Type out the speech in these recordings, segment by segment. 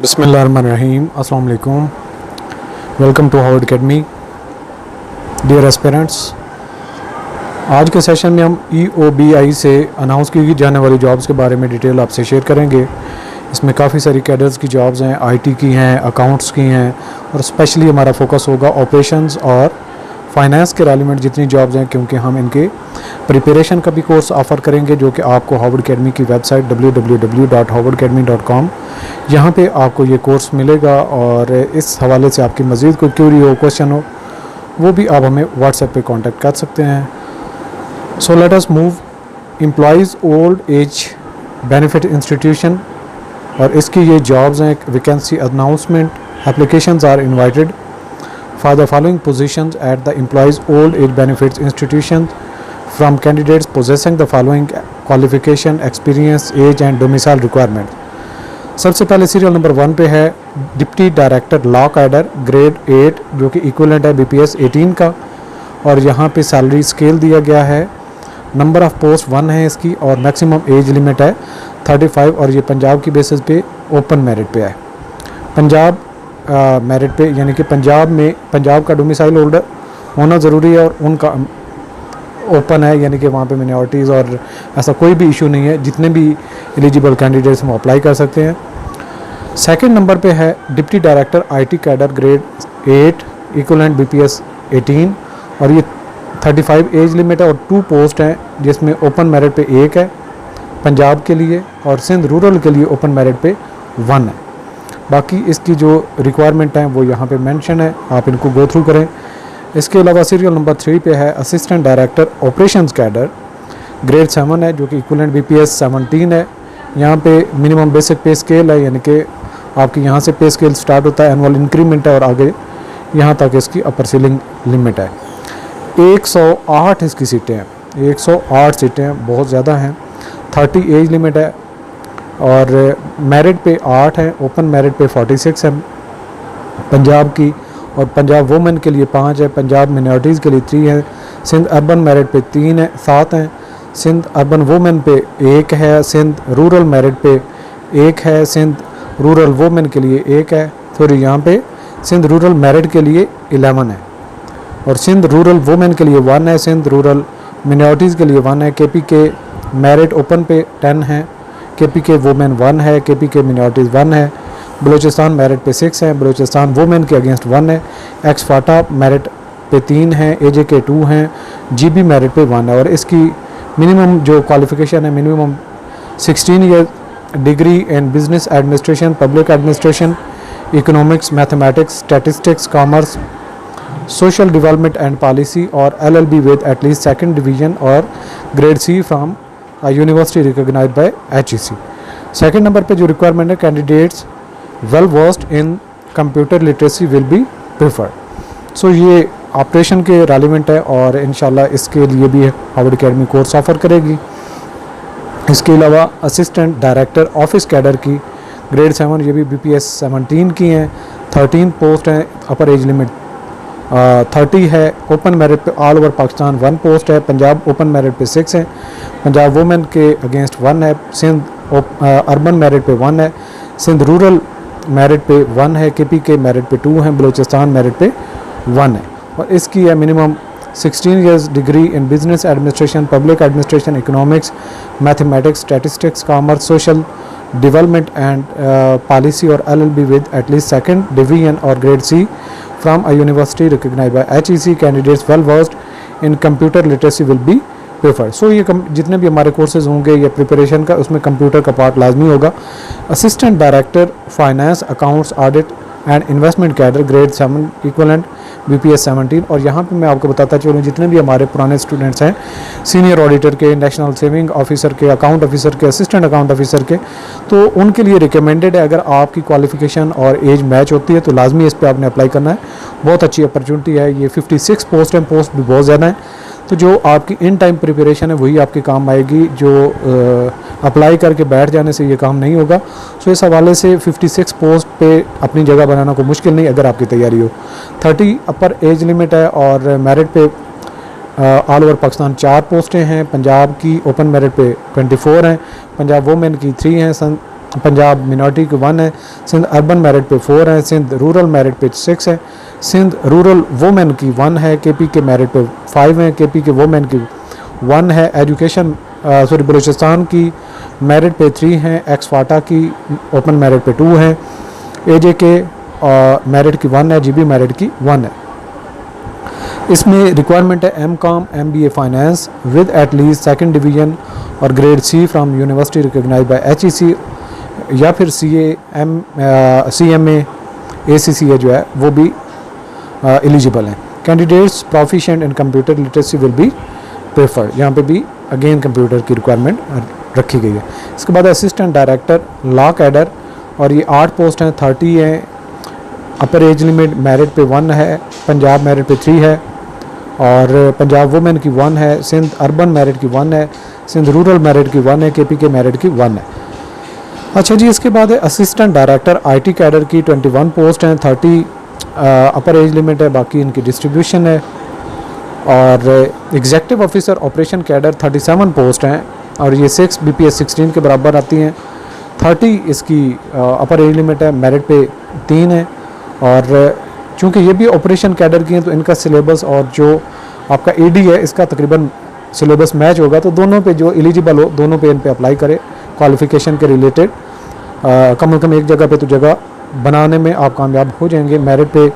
बिस्मिल्लाहिर्रहमानिर्रहीम, अस्सलाम वालेकुम। Welcome to Harvard academy. Dear aspirants, आज के सेशन में हम EOBI से अनाउंस की जाने वाली जॉब्स के बारे में डिटेल आपसे शेयर करेंगे। इसमें काफ़ी सारी कैडर्स की जॉब्स हैं, IT की हैं, अकाउंट्स की हैं और स्पेशली हमारा फोकस होगा ऑपरेशंस और फाइनेंस के रेलिवेंट जितनी जॉब्स हैं, क्योंकि हम इनके प्रिपरेशन का भी कोर्स ऑफ़र करेंगे जो कि आपको हावर्ड अकेडमी की वेबसाइट www.harvardacademy.com यहाँ पे आपको ये कोर्स मिलेगा। और इस हवाले से आपकी मज़ीद कोई क्यूरी हो, क्वेश्चन हो, वो भी आप हमें व्हाट्सएप पे कांटेक्ट कर सकते हैं। So let us move. Employees old age benefit institution, और इसकी ये जॉब्स हैं। Vacancy announcement, applications are invited for the following positions at the employees old age benefits institution from candidates possessing the following qualification, experience, age and domicile requirement। सबसे पहले serial number 1 पे है deputy director law cadre grade 8 जो कि equivalent है BPS 18 का, और यहाँ पे सैलरी स्केल दिया गया है। नंबर ऑफ पोस्ट 1 है इसकी और मैक्सिमम एज लिमिट है 35, और ये पंजाब की बेसिस पे ओपन मेरिट पे है। पंजाब मेरिट पे, यानी कि पंजाब का डोमिसाइल होल्डर होना ज़रूरी है और उनका ओपन है, यानी कि वहाँ पे मिनॉरिटीज़ और ऐसा कोई भी इशू नहीं है। जितने भी एलिजिबल कैंडिडेट्स हम अप्लाई कर सकते हैं। सेकंड नंबर पे है deputy director IT cadre grade 8 equivalent BPS 18, और ये 35 एज लिमिट है और 2 पोस्ट हैं जिसमें ओपन मेरिट पे 1 है पंजाब के लिए और सिंध रूरल के लिए ओपन मेरिट पे 1 है। बाकी इसकी जो रिक्वायरमेंट हैं वो यहाँ पे मेंशन है, आप इनको गो थ्रू करें। इसके अलावा सीरियल नंबर 3 पे है assistant director operations cadre grade 7 है जो कि इक्विवेलेंट BPS 17 है। यहाँ पे मिनिमम बेसिक पे स्केल है, यानी कि आपकी यहाँ से पे स्केल स्टार्ट होता है, एनुअल इंक्रीमेंट है और आगे यहाँ तक इसकी अपर सीलिंग लिमिट है। 108 इसकी सीटें हैं, 108 सीटें हैं, बहुत ज़्यादा हैं। 30 एज लिमिट है और मेरिट पे 8 है, ओपन मेरिट पे 46 है पंजाब की, और पंजाब वुमेन के लिए 5 है, पंजाब मिनॉरिटीज़ के लिए 3 है, सिंध अर्बन मेरिट पे 3 है, 7 हैं, सिंध अर्बन वुमेन पे 1 है, सिंध रूरल मेरिट पे 1 है, सिंध रूरल वुमेन के लिए 1 है, फिर यहाँ पे सिंध रूरल मेरिट के लिए 11 है, और सिंध रूरल वुमेन के लिए 1 है, सिंध रूरल मिनॉरिटीज़ के लिए 1 है। KP के मेरिट ओपन पे 10 है, KP के वुमेन 1 है, KP के मिनॉरिटीज़ 1 है। बलूचिस्तान मेरिट पे 6 है, बलूचिस्तान वुमेन के अगेंस्ट 1 है। एक्स-फाटा मेरिट पे 3 है, AJK 2 हैं, GB मेरिट पे 1 है। और इसकी मिनिमम जो क्वालिफ़िकेशन है, minimum 16 year degree in business administration, public administration, economics, mathematics, statistics, commerce, social development and policy और LLB with at least 2nd division और grade C from university recognised by HEC। Second number पे जो requirement है, candidates well versed in computer literacy will be preferred. So ये operation के relevant है और इंशाल्लाह इसके लिए भी हावर्ड अकेडमी कोर्स ऑफ़र करेगी। इसके अलावा असिस्टेंट डायरेक्टर ऑफिस कैडर की ग्रेड 7, ये भी BPS 17 की हैं। 13 पोस्ट हैं, अपर एज लिमिट 30 है, ओपन मेरिट पे ऑल ओवर पाकिस्तान 1 पोस्ट है, पंजाब ओपन मेरिट पे 6 है, पंजाब वुमेन के अगेंस्ट 1 है, सिंध अर्बन मेरिट पे 1 है, सिंध रूरल मेरिट पे 1 है, KP के मेरिट पे 2 हैं, बलूचिस्तान मेरिट पे 1 है। और इसकी है minimum 16 years degree in business administration, public administration, economics, mathematics, statistics, commerce, social development and policy और LLB with at least 2nd division और grade C from a university recognized by HEC। candidates well versed in computer literacy will be preferred। सो ये जितने भी हमारे courses होंगे या preparation का, उसमें कंप्यूटर का पार्ट लाजमी होगा। Assistant director finance, accounts, audit and investment cadre grade 7 equivalent BPS 17। और यहाँ पे मैं आपको बताता चलूँ, जितने भी हमारे पुराने स्टूडेंट्स हैं, सीनियर ऑडिटर के, नेशनल सेविंग ऑफिसर के, अकाउंट ऑफिसर के, असिस्टेंट अकाउंट ऑफिसर के, तो उनके लिए रिकमेंडेड है। अगर आपकी क्वालिफिकेशन और एज मैच होती है तो लाजमी इस पर आपने अप्लाई करना है। बहुत अच्छी अपॉर्चुनिटी है। ये 56 पोस्ट हैं, पोस्ट भी बहुत ज़्यादा हैं, तो जो आपकी इन टाइम प्रिपरेशन है वही आपके काम आएगी, जो अप्लाई करके बैठ जाने से ये काम नहीं होगा। सो इस हवाले से 56 पोस्ट पे अपनी जगह बनाना कोई मुश्किल नहीं अगर आपकी तैयारी हो। 30 अपर एज लिमिट है और मेरिट पे ऑल ओवर पाकिस्तान 4 पोस्टें हैं। पंजाब की ओपन मेरिट पे 24 हैं, पंजाब वुमेन की 3 हैं, पंजाब मिनॉरिटी की 1 है, सिंध अर्बन मेरिट पे 4 है, सिंध रूरल मेरिट पे 6 है, सिंध रूरल वुमेन की 1 है, केपी के मेरिट पे 5 है, केपी के वुमेन की 1 है, एजुकेशन बलूचिस्तान की मेरिट पे 3 है, एक्स फाटा की ओपन मेरिट पे 2 है, एजे के मेरिट की 1 है, जीबी मेरिट की 1 है। इसमें रिक्वायरमेंट है MCom MBA finance with at least second division और grade C from university recognised by HEC या फिर CMA ACCA जो है वो भी एलिजिबल हैं। Candidates proficient in computer literacy will be preferred. यहाँ पे भी अगेन कंप्यूटर की रिक्वायरमेंट रखी गई है। इसके बाद असिस्टेंट डायरेक्टर लॉ कैडर, और ये 8 पोस्ट हैं, 30 हैं। अपर एज लिमिट मेरिट पे 1 है, पंजाब मेरिट पे 3 है, और पंजाब वुमेन की 1 है, सिंध अर्बन मेरिट की 1 है, सिंध रूरल मेरिट की 1 है, केपी के मेरिट की 1 है। अच्छा जी, इसके बाद है असिस्टेंट डायरेक्टर IT कैडर की 21 पोस्ट हैं, 30 अपर एज लिमिट है, बाकी इनकी डिस्ट्रीब्यूशन है। और executive officer operation cadre 37 post हैं, और ये 6 BPS 16 के बराबर आती हैं। 30 इसकी अपर एज लिमिट है, मेरिट पे 3 है। और चूँकि ये भी ऑपरेशन कैडर की हैं तो इनका सिलेबस और जो आपका AD है इसका तकरीबन सिलेबस मैच होगा, तो दोनों पे जो एलिजिबल हो दोनों पे इन पे अप्लाई करें क्वालिफ़िकेशन के रिलेटेड। कम से कम एक जगह पे तो जगह बनाने में आप कामयाब हो जाएंगे। मेरिट पे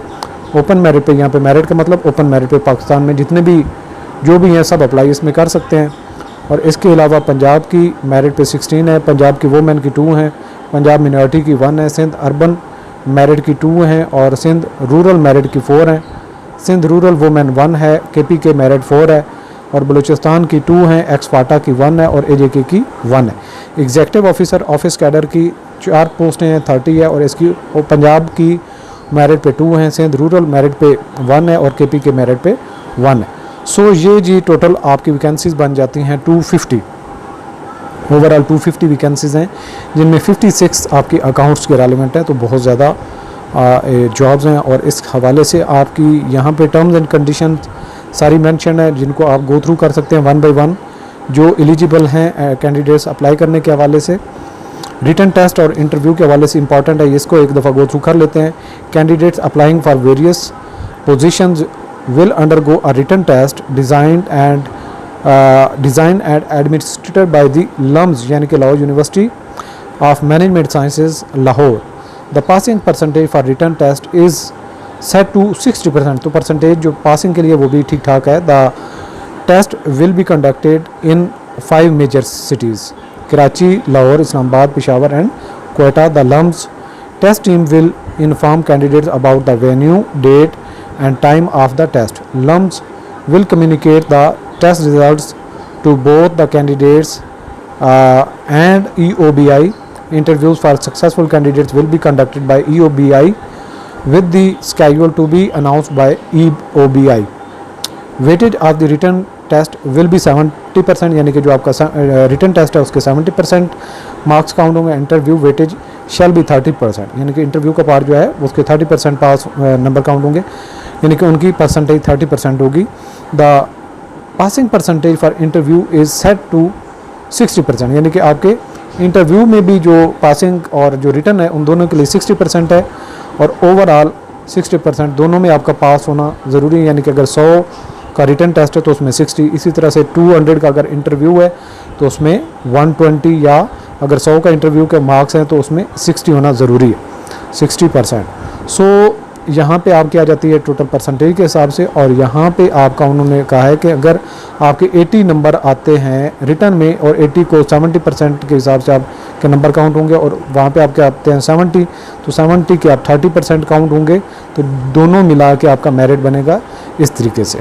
ओपन मेरिट पे, यहाँ पे मेरिट का मतलब ओपन मेरिट पे पाकिस्तान में जितने भी जो भी हैं सब अप्लाई इसमें कर सकते हैं। और इसके अलावा पंजाब की मेरिट पे 16 है, पंजाब की वुमेन की 2 हैं, पंजाब मिनॉरिटी की 1 है, सिंध अर्बन मेरिट की 2 हैं, और सिंध रूरल मेरिट की 4 हैं, सिंध रूरल वुमेन 1 है, KP के मेरिट 4 है, और बलूचिस्तान की 2 हैं, एक्स फाटा की 1 है, और AJK की 1 है। एग्जेक्टिव ऑफिसर ऑफिस कैडर की 4 पोस्टें हैं, 30 है, और इसकी पंजाब की मेरिट पे 2 हैं, सिंध रूरल मेरिट पे 1 है, और KP के मेरिट पे 1 है। सो ये जी टोटल आपकी वैकेंसीज़ बन जाती हैं 250। ओवरऑल 250 वैकेंसीज़ हैं, जिनमें 56 आपकी अकाउंट्स के रेलिवेंट हैं, तो बहुत ज़्यादा जॉब्स हैं। और इस हवाले से आपकी यहाँ पे टर्म्स एंड कंडीशन सारी मेंशन है, जिनको आप गो थ्रू कर सकते हैं 1 बाय 1। जो एलिजिबल हैं कैंडिडेट्स अप्लाई करने के हवाले से, रिटन टेस्ट और इंटरव्यू के हवाले से इंपॉर्टेंट है, इसको एक दफ़ा गो थ्रू कर लेते हैं। Candidates applying for various positions will undergo a written test designed and administered by the LUMS यानी कि Lahore university of management sciences Lahore. The passing percentage for written test is set to 60%। तो percentage जो passing के लिए वो भी ठीक ठाक है। The test will be conducted in 5 major cities, Karachi, Lahore, Islamabad, Peshawar and Quetta. The LUMS test team will inform candidates about the venue, date and time of the test. LUMS will communicate the test results to both the candidates and EOBI. Interviews for successful candidates will be conducted by EOBI with the schedule to be announced by EOBI. Weightage of the written test will be 70%, यानी कि जो आपका written test है उसके 70% marks count होंगे। Interview weightage shall be 30%, यानी कि interview का पार्ट जो है उसके 30% पास नंबर काउंट होंगे, यानी कि उनकी परसेंटेज 30% होगी। The passing percentage for interview is set to 60%, यानी कि आपके इंटरव्यू में भी जो पासिंग और जो रिटन है उन दोनों के लिए 60% है, और ओवरऑल 60% दोनों में आपका पास होना ज़रूरी है। यानी कि अगर 100 का रिटन टेस्ट है तो उसमें 60, इसी तरह से 200 का अगर इंटरव्यू है तो उसमें 120, या अगर 100 का इंटरव्यू के मार्क्स हैं तो उसमें 60 होना ज़रूरी है, 60%। सो यहाँ पे आपकी आ जाती है टोटल परसेंटेज के हिसाब से। और यहाँ पे आपका उन्होंने कहा है कि अगर आपके 80 नंबर आते हैं रिटन में, और 80 को 70% के हिसाब से आपके नंबर काउंट होंगे, और वहाँ पे आपके आते हैं 70, तो 70 के आप 30% काउंट होंगे, तो दोनों मिला के आपका मेरिट बनेगा इस तरीके से।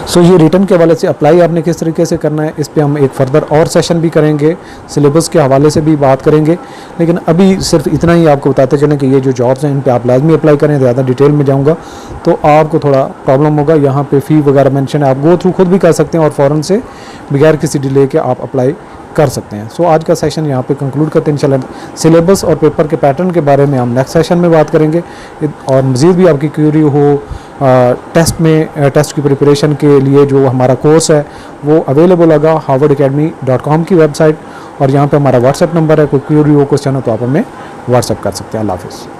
सो ये रिटर्न के हवाले से अप्लाई आपने किस तरीके से करना है, इस पे हम एक फर्दर और सेशन भी करेंगे, सिलेबस के हवाले से भी बात करेंगे। लेकिन अभी सिर्फ इतना ही आपको बताते चलें कि ये जो जॉब्स हैं इन पे आप लाजमी अप्लाई करें। ज़्यादा डिटेल में जाऊंगा तो आपको थोड़ा प्रॉब्लम होगा। यहाँ पे फ़ी वगैरह मेंशन है, आप गो थ्रू खुद भी कर सकते हैं, और फ़ौरन से बगैर किसी डिले के आप अप्लाई कर सकते हैं। सो आज का सेशन यहाँ पे कंक्लूड करते हैं। इंशाल्लाह सिलेबस और पेपर के पैटर्न के बारे में हम नेक्स्ट सेशन में बात करेंगे। और मज़ीद भी आपकी क्यूरी हो टेस्ट की प्रिपरेशन के लिए जो हमारा कोर्स है वो अवेलेबल होगा harvardacademy.com की वेबसाइट, और यहाँ पे हमारा व्हाट्सएप नंबर है, कोई क्वेरी हो क्वेश्चन हो तो आप हमें व्हाट्सएप कर सकते हैं। अल्लाह हाफिज़।